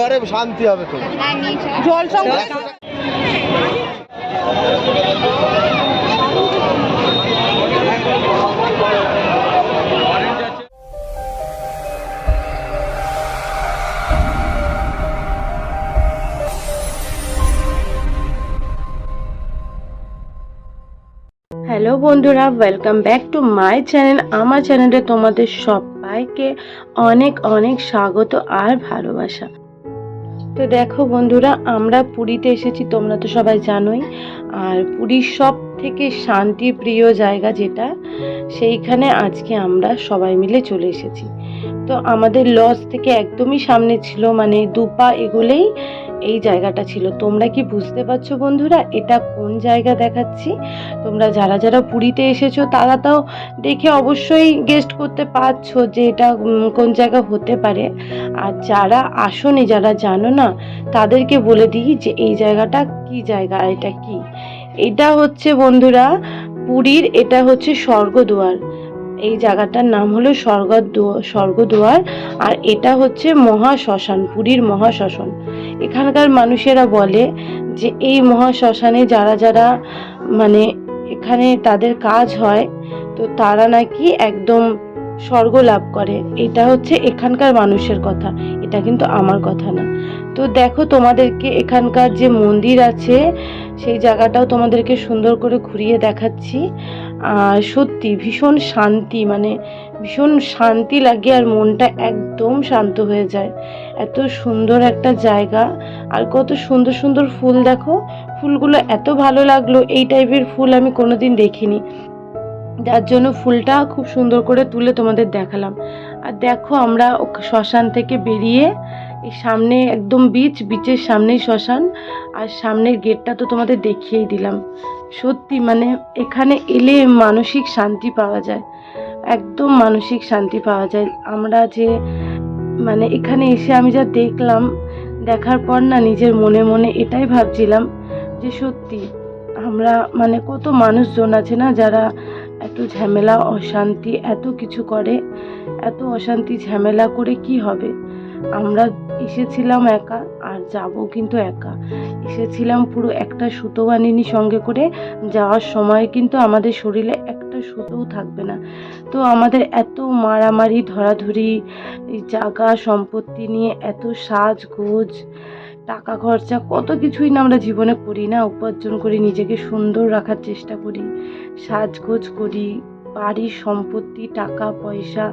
ঘরে শান্তি হবে তো। জল সংকট হ্যালো বন্ধুরা, welcome back to my channel. আমার চ্যানেলে তোমাদের সবাইকে অনেক অনেক স্বাগত আর ভালোবাসা। তো দেখো বন্ধুরা, আমরা পুরীতে এসেছি, তোমরা তো সবাই জানোই। আর পুরীর সব থেকে শান্তিপ্রিয় জায়গা যেটা, সেইখানে আজকে আমরা সবাই মিলে চলে এসেছি। তো আমাদের লজ থেকে একদমই সামনে ছিল, মানে দুপা এগোলেই এই জায়গাটা ছিল। তোমরা কি বুঝতে পারছো বন্ধুরা এটা কোন জায়গা দেখাচ্ছি? তোমরা যারা যারা পুরীতে এসেছো তারা তো দেখে অবশ্যই গেস্ট করতে পারছো যে এটা কোন জায়গা হতে পারে। আর যারা আসোনি, যারা জানো না, তাদেরকে বলে দিই যে এই জায়গাটা কি জায়গা, এটা কি। এটা হচ্ছে বন্ধুরা পুরীর, এটা হচ্ছে স্বর্গদুয়ার। এই জায়গাটার নাম হলো স্বর্গদুয়ার। আর এটা হচ্ছে মহাশ্মশান, পুরীর মহাশ্মশান। এখানকার মানুষেরা বলে যে এই মহাশ্মশানে যারা যারা মানে এখানে তাদের কাজ হয়, তো তারা নাকি একদম স্বর্গ লাভ করে। এটা হচ্ছে এখানকার মানুষের কথা, এটা কিন্তু আমার কথা না। তো দেখো, তোমাদেরকে এখানকার যে মন্দির আছে সেই জায়গাটাও তোমাদেরকে সুন্দর করে ঘুরিয়ে দেখাচ্ছি। আর সত্যি ভীষণ শান্তি, মানে ভীষণ শান্তি লাগে আর মনটা একদম শান্ত হয়ে যায়। এত সুন্দর একটা জায়গা, আর কত সুন্দর সুন্দর ফুল। দেখো ফুলগুলো এত ভালো লাগলো, এই টাইপের ফুল আমি কোনোদিন দেখিনি, যার জন্য ফুলটা খুব সুন্দর করে তুলে তোমাদের দেখালাম। আর দেখো আমরা শ্মশান থেকে বেরিয়ে এই সামনে একদম বিচের সামনেই শ্মশান, আর সামনের গেটটা তো তোমাদের দেখিয়েই দিলাম। সত্যি মানে এখানে এলে মানসিক শান্তি পাওয়া যায়, একদম মানসিক শান্তি পাওয়া যায়। আমরা যে মানে এখানে এসে আমি যা দেখলাম, দেখার পর না নিজের মনে মনে এটাই ভাবছিলাম যে সত্যি আমরা মানে কত মানুষজন আছে না যারা এত ঝামেলা অশান্তি এত কিছু করে, এত অশান্তি ঝামেলা করে কি হবে। আমরা এসেছিলাম একা, আর যাব কিন্তু একা। এসেছিলাম পুরো একটা সুতো বানিনি সঙ্গে করে, যাওয়ার সময় কিন্তু আমাদের শরীরে একটা সুতোও থাকবে না। তো আমাদের এত মারামারি ধরাধরি, এই জায়গা সম্পত্তি নিয়ে এত সাজগোজ, টাকা খরচা, কত কিছুই না আমরা জীবনে করি না। উপার্জন করি, নিজেকে সুন্দর রাখার চেষ্টা করি, সাজগোজ করি, বাড়ির সম্পত্তি, টাকা পয়সা,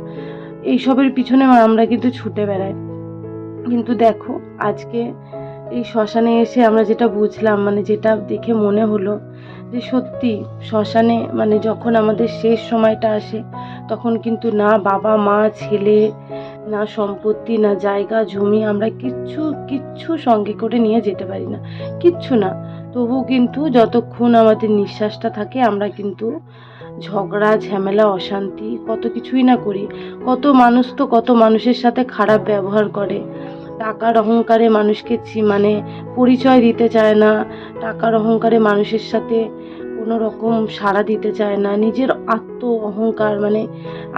এইসবের পিছনে আমরা কিন্তু ছুটে বেড়াই। কিন্তু দেখো আজকে এই শ্মশানে এসে আমরা যেটা বুঝলাম, মানে যেটা দেখে মনে হলো যে সত্যি শ্মশানে মানে যখন আমাদের শেষ সময়টা আসে, তখন কিন্তু না বাবা মা ছেলে, না সম্পত্তি, না জায়গা জমি, আমরা কিচ্ছু সঙ্গে করে নিয়ে যেতে পারি না, কিচ্ছু না। তবু কিন্তু যতক্ষণ আমাদের নিঃশ্বাসটা থাকে আমরা কিন্তু ঝগড়া ঝামেলা অশান্তি কত কিছুই না করি। কত মানুষ তো কত মানুষের সাথে খারাপ ব্যবহার করে, টাকার অহংকারে মানুষকে মানে পরিচয় দিতে চায় না, টাকার অহংকারে মানুষের সাথে কোনো রকম সাড়া দিতে চায় না, নিজের আত্ম অহংকার। মানে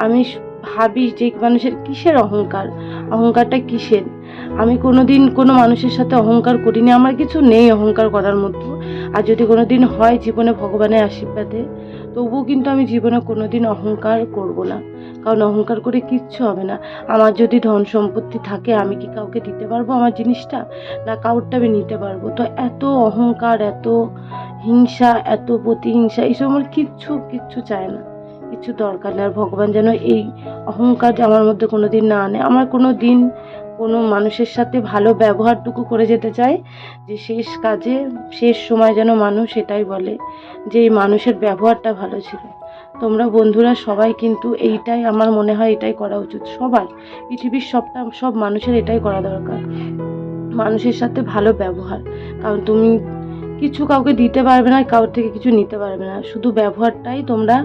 আমি ভাবি যে মানুষের কিসের অহংকার, অহংকারটা কিসের? আমি কোনোদিন কোনো মানুষের সাথে অহংকার করিনি, আমার কিছু নেই অহংকার করার মতো। আর যদি কোনো দিন হয় জীবনে ভগবানের আশীর্বাদে, তবুও কিন্তু আমি জীবনে কোনোদিন অহংকার করব না, কারণ অহংকার করে কিচ্ছু হবে না। আমার যদি ধন সম্পত্তি থাকে, আমি কি কাউকে দিতে পারবো আমার জিনিসটা? না কাউরটা আমি নিতে পারবো? তো এত অহংকার, এত হিংসা, এত প্রতিহিংসা, এইসব আমার কিচ্ছু চায় না, কিছু দরকার নেই। আর ভগবান যেন এই অহংকার আমার মধ্যে কোনো দিন না আনে। আমার কোনো দিন কোনো মানুষের সাথে ভালো ব্যবহারটুকু করে যেতে চাই, যে শেষ কাজে শেষ সময় যেন মানুষ এটাই বলে যে এই মানুষের ব্যবহারটা ভালো ছিল। তোমরা বন্ধুরা সবাই কিন্তু এইটাই আমার মনে হয় এটাই করা উচিত সবার, পৃথিবীর সব মানুষের এটাই করা দরকার, মানুষের সাথে ভালো ব্যবহার। কারণ তুমি কিছু কাউকে দিতে পারবে না, কারোর থেকে কিছু নিতে পারবে না, শুধু ব্যবহারটাই তোমরা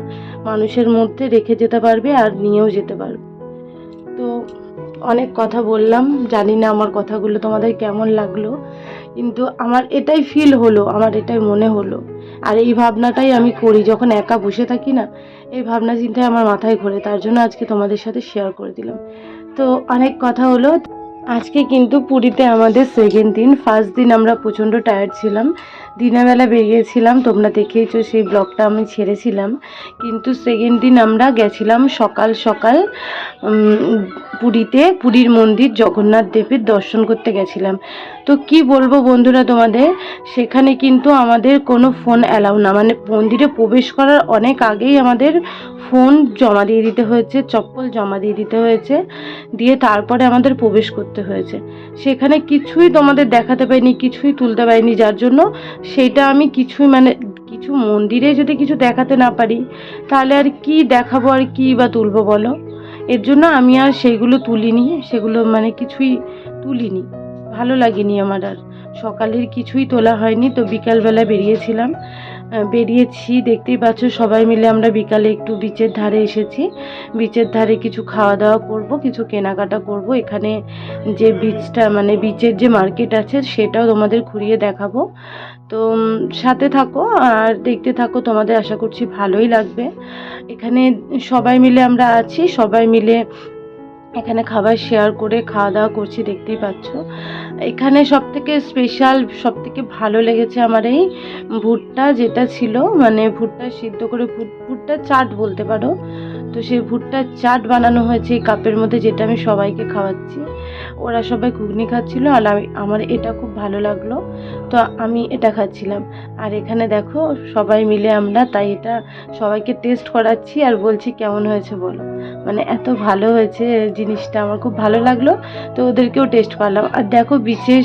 মানুষের মধ্যে রেখে যেতে পারবে আর নিয়েও যেতে পারবে। তো অনেক কথা বললাম, জানি না আমার কথাগুলো তোমাদের কেমন লাগলো, কিন্তু আমার এটাই ফিল হলো, আমার এটাই মনে হলো। আর এই ভাবনাটাই আমি করি যখন একা বসে থাকি না, এই ভাবনা চিন্তায় আমার মাথায় ঘোরে, তার জন্য আজকে তোমাদের সাথে শেয়ার করে দিলাম। তো অনেক কথা হলো, আজকে কিন্তু পুরীতে আমাদের সেকেন্ড দিন। ফার্স্ট দিন আমরা প্রচণ্ড টায়ার্ড ছিলাম, দিনের বেলা বেরিয়েছিলাম, তোমরা দেখেইছো সেই ব্লগটা আমি ছেড়েছিলাম। কিন্তু সেকেন্ড দিন আমরা গেছিলাম সকাল সকাল পুরীতে, পুরীর মন্দির জগন্নাথ দেবের দর্শন করতে গেছিলাম। তো কি বলবো বন্ধুরা তোমাদের, সেখানে কিন্তু আমাদের কোনো ফোন অ্যালাউ না, মানে মন্দিরে প্রবেশ করার অনেক আগেই আমাদের ফোন জমা দিয়ে দিতে হয়েছে, চপ্পল জমা দিয়ে দিতে হয়েছে, দিয়ে তারপরে আমাদের প্রবেশ করতে হয়েছে। সেখানে কিছুই তোমাদের দেখাতে পারিনি, কিছুই তুলতে পারিনি, যার জন্য সেটা আমি কিছুই, মানে কিছু মন্দিরে যদি কিছু দেখাতে না পারি তাহলে আর কি দেখাবো, আর কি বা তুলবো বলো। এর জন্য আমি আর সেইগুলো তুলিনি, সেগুলো মানে কিছুই তুলিনি, ভালো লাগেনি আমার। আর সকালের কিছুই তোলা হয়নি। তো বিকালবেলা বেরিয়েছি, দেখতেই পাচ্ছ সবাই মিলে আমরা বিকালে একটু বিচের ধারে এসেছি। বিচের ধারে কিছু খাওয়া দাওয়া করব, কিছু কেনাকাটা করব। এখানে যে বিচটা, মানে বিচের যে মার্কেট আছে সেটাও তোমাদের ঘুরিয়ে দেখাবো। তো সাথে থাকো আর দেখতে থাকো, তোমাদের আশা করছি ভালোই লাগবে। এখানে সবাই মিলে আমরা আছি, সবাই মিলে এখানে খাবার শেয়ার করে খাওয়া দাওয়া করছি, দেখতেই পাচ্ছ। এখানে সবথেকে স্পেশাল, সবথেকে ভালো লেগেছে আমার এই ভুট্টা যেটা ছিল, মানে ভুট্টা সিদ্ধ করে, ভুট্টা চাট বলতে পারো। তো সেই ভুট্টার চাট বানানো হয়েছে এই কাপের মধ্যে, যেটা আমি সবাইকে খাওয়াচ্ছি। ওরা সবাই ঘুগনি খাচ্ছিলো আর আমার এটা খুব ভালো লাগলো, তো আমি এটা খাচ্ছিলাম। আর এখানে দেখো সবাই মিলে আমরা, তাই এটা সবাইকে টেস্ট করাচ্ছি আর বলছি কেমন হয়েছে বলো। মানে এত ভালো হয়েছে জিনিসটা, আমার খুব ভালো লাগলো, তো ওদেরকেও টেস্ট করলাম। আর দেখো বিচের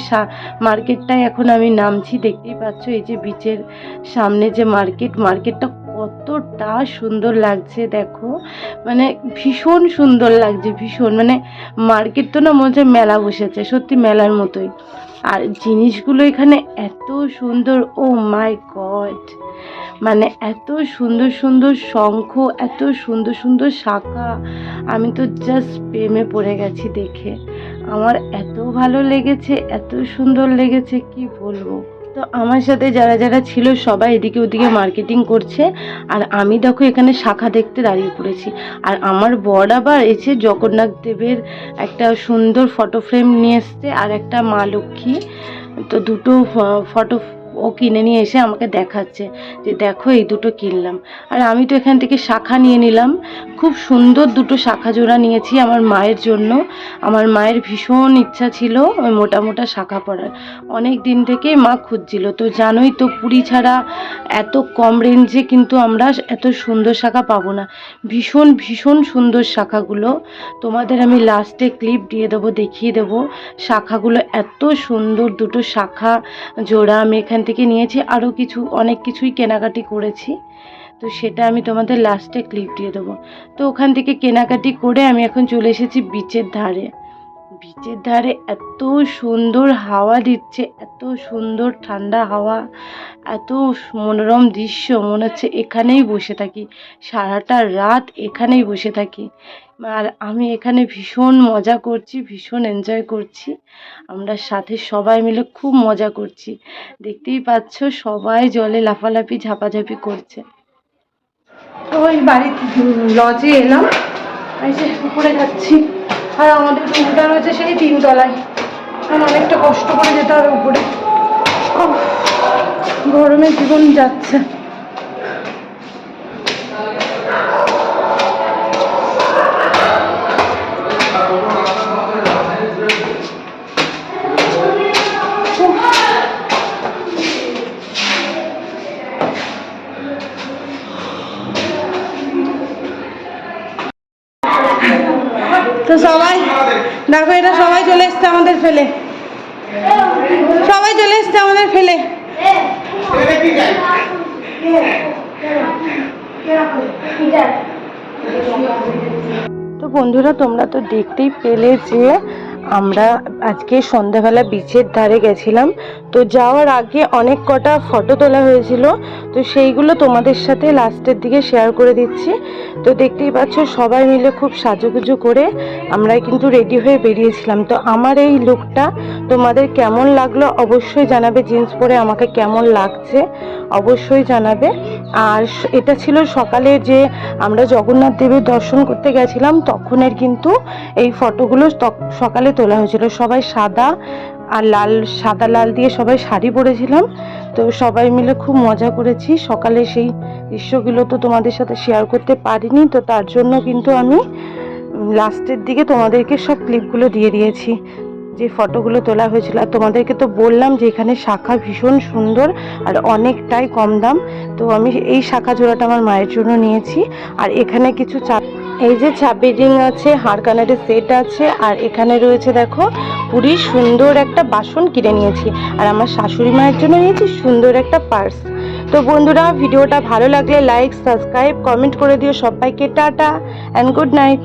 মার্কেটটায় এখন আমি নামছি, দেখতেই পাচ্ছ এই যে বিচের সামনে যে মার্কেটটা কতটা সুন্দর লাগছে দেখো, মানে ভীষণ সুন্দর লাগছে, ভীষণ, মানে মার্কেট তো না, মনে হচ্ছে মেলা বসেছে, সত্যি মেলার মতোই। আর জিনিসগুলো এখানে এত সুন্দর, ও মাই গড, মানে এত সুন্দর সুন্দর শঙ্খ, এত সুন্দর সুন্দর শাঁখা, আমি তো জাস্ট প্রেমে পড়ে গেছি দেখে। আমার এত ভালো লেগেছে, এত সুন্দর লেগেছে, কি বলবো। তো আমার সাথে যারা যারা ছিল সবাই এদিকে ওদিকে মার্কেটিং করছে, আর আমি দেখো এখানে শাঁখা দেখতে দাঁড়িয়ে পড়েছি। আর আমার বর আবার এসে জগন্নাথ দেবের একটা সুন্দর ফটো ফ্রেম নিয়ে এসছে আর একটা মা লক্ষ্মী, তো দুটো ফটো ও কিনে নিয়ে এসে আমাকে দেখাচ্ছে যে দেখো এই দুটো কিনলাম। আর আমি তো এখান থেকে শাঁখা নিয়ে নিলাম, খুব সুন্দর দুটো শাঁখা জোড়া নিয়েছি আমার মায়ের জন্য। আমার মায়ের ভীষণ ইচ্ছা ছিল ওই মোটা মোটা শাঁখা পরার, অনেক দিন থেকেই মা খুঁজছিল। তো জানোই তো পুরী ছাড়া এত কম রেঞ্জে কিন্তু আমরা এত সুন্দর শাঁখা পাবো না। ভীষণ ভীষণ সুন্দর শাঁখাগুলো, তোমাদের আমি লাস্টে ক্লিপ দিয়ে দেবো, দেখিয়ে দেবো। শাঁখাগুলো এত সুন্দর, দুটো শাঁখা জোড়া আমি এখান থেকে নিয়েছি, আরও কিছু অনেক কিছুই কেনাকাটি করেছি, তো সেটা আমি তোমাদের লাস্টে ক্লিপ দিয়ে দেবো। তো ওখান থেকে কেনাকাটি করে আমি এখন চলে এসেছি বিচের ধারে। বিচের ধারে এত সুন্দর হাওয়া দিচ্ছে, এত সুন্দর ঠান্ডা হাওয়া, এত মনোরম দৃশ্য, মনে হচ্ছে এখানেই বসে থাকি, সারাটা রাত এখানেই বসে থাকি। আর আমি এখানে ভীষণ মজা করছি, ভীষণ এনজয় করছি, আমরা সাথে সবাই মিলে খুব মজা করছি। দেখতেই পাচ্ছ সবাই জলে লাফালাফি ঝাপাঝাপি করছে। ওই বাড়ির লজে এলাম, এই যে উপরে যাচ্ছি, আর আমাদের রুমটা রয়েছে সেই 3 তলায়, কারণ অনেকটা কষ্ট করে যেতে হবে উপরে। গরমে জীবন যাচ্ছে। তো সবাই দেখো, এটা সবাই চলে এসছে আমাদের ফেলে, সবাই চলে এসছে আমাদের ফেলে। তো বন্ধুরা তোমরা তো দেখতেই পেলে যে আমরা আজকে সন্ধ্যাবেলা বিচের ধারে গেছিলাম। তো যাওয়ার আগে অনেক কটা ফটো তোলা হয়েছিল, তো সেইগুলো তোমাদের সাথে লাস্টের দিকে শেয়ার করে দিচ্ছি। তো দেখতেই পাচ্ছ সবাই মিলে খুব সাজুগুজু করে আমরা কিন্তু রেডি হয়ে বেরিয়েছিলাম। তো আমার এই লুকটা তোমাদের কেমন লাগলো অবশ্যই জানাবে, জিন্স পরে আমাকে কেমন লাগছে অবশ্যই জানাবে। আর এটা ছিল সকালে যে আমরা জগন্নাথ দেবের দর্শন করতে গেছিলাম তখনের কিন্তু এই ফটোগুলো সকালে তোলা হয়েছিল। সবাই সাদা আর লাল, সাদা লাল দিয়ে সবাই শাড়ি পরেছিলাম। তো সবাই মিলে খুব মজা করেছি। সকালে সেই দৃশ্যগুলো তো তোমাদের সাথে শেয়ার করতে পারিনি, তো তার জন্য কিন্তু আমি লাস্টের দিকে তোমাদেরকে সব ক্লিপগুলো দিয়ে দিয়েছি, যে ফটোগুলো তোলা হয়েছিল। আর তোমাদেরকে তো বললাম যে এখানে শাখা ভীষণ সুন্দর আর অনেকটাই কম দাম। তো আমি এই শাখা জোড়াটা আমার মায়ের জন্য নিয়েছি। আর এখানে কিছু এই যে চাবির রিং আছে, হার কানেরের সেট আছে, আর এখানে রয়েছে দেখো পুরী সুন্দর একটা বাসন কিনে নিয়েছি। আর আমার শাশুড়ি মায়ের জন্য নিয়েছি সুন্দর একটা পার্স। তো বন্ধুরা, ভিডিওটা ভালো লাগলে লাইক, সাবস্ক্রাইব, কমেন্ট করে দিও। সবাইকে টাটা অ্যান্ড গুড নাইট।